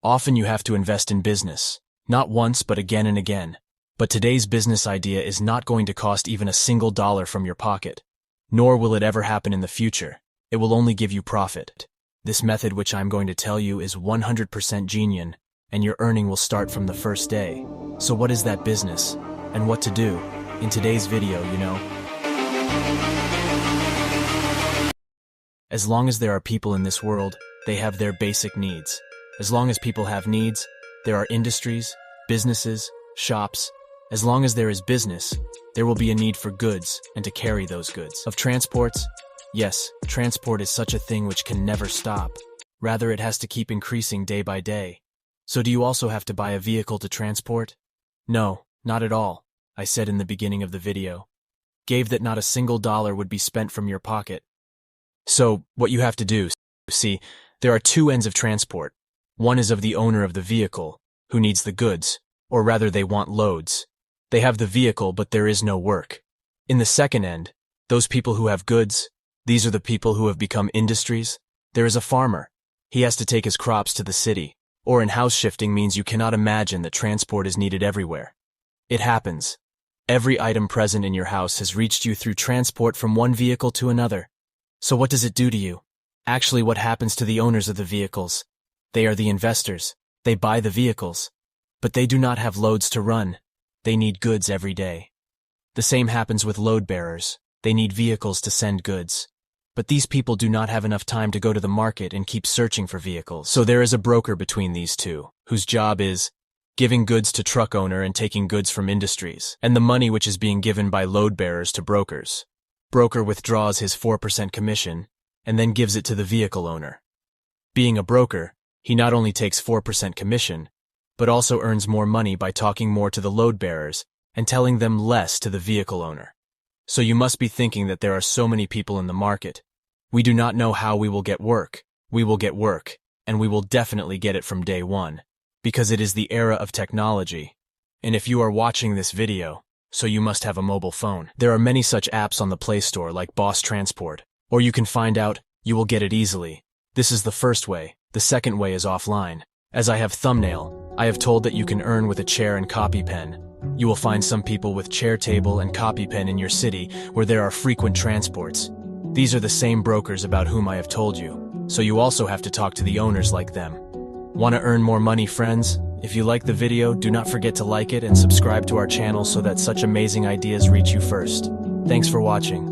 Often you have to invest in business. Not once, but again and again. But today's business idea is not going to cost even a single dollar from your pocket. Nor will it ever happen in the future. It will only give you profit. This method which I'm going to tell you is 100% genuine, and your earning will start from the first day. So what is that business? And what to do? In today's video, As long as there are people in this world, they have their basic needs. As long as people have needs, there are industries, businesses, shops. As long as there is business, there will be a need for goods and to carry those goods. Of transports? Yes, transport is such a thing which can never stop. Rather, it has to keep increasing day by day. So do you also have to buy a vehicle to transport? No, not at all, I said in the beginning of the video. Gave that not a single dollar would be spent from your pocket. So, what you have to do, see, there are two ends of transport. One is of the owner of the vehicle, who needs the goods, or rather they want loads. They have the vehicle, but there is no work. In the second end, those people who have goods, these are the people who have become industries. There is a farmer. He has to take his crops to the city, or in house shifting means you cannot imagine that transport is needed everywhere. It happens. Every item present in your house has reached you through transport from one vehicle to another. So what does it do to you? Actually, what happens to the owners of the vehicles? They are the investors. They buy the vehicles. But they do not have loads to run. They need goods every day. The same happens with load bearers. They need vehicles to send goods. But these people do not have enough time to go to the market and keep searching for vehicles. So there is a broker between these two, whose job is giving goods to truck owner and taking goods from industries, and the money which is being given by load bearers to brokers. Broker withdraws his 4% commission and then gives it to the vehicle owner. Being a broker, he not only takes 4% commission, but also earns more money by talking more to the load bearers and telling them less to the vehicle owner. So you must be thinking that there are so many people in the market. We do not know how we will get work. We will get work, and we will definitely get it from day one, because it is the era of technology. And if you are watching this video, so you must have a mobile phone. There are many such apps on the Play Store like Boss Transport, or you can find out, you will get it easily. This is the first way. The second way is offline. As I have thumbnail, I have told that you can earn with a chair and copy pen. You will find some people with chair table and copy pen in your city where there are frequent transports. These are the same brokers about whom I have told you, so you also have to talk to the owners like them. Want to earn more money, friends? If you like the video, do not forget to like it and subscribe to our channel so that such amazing ideas reach you first. Thanks for watching.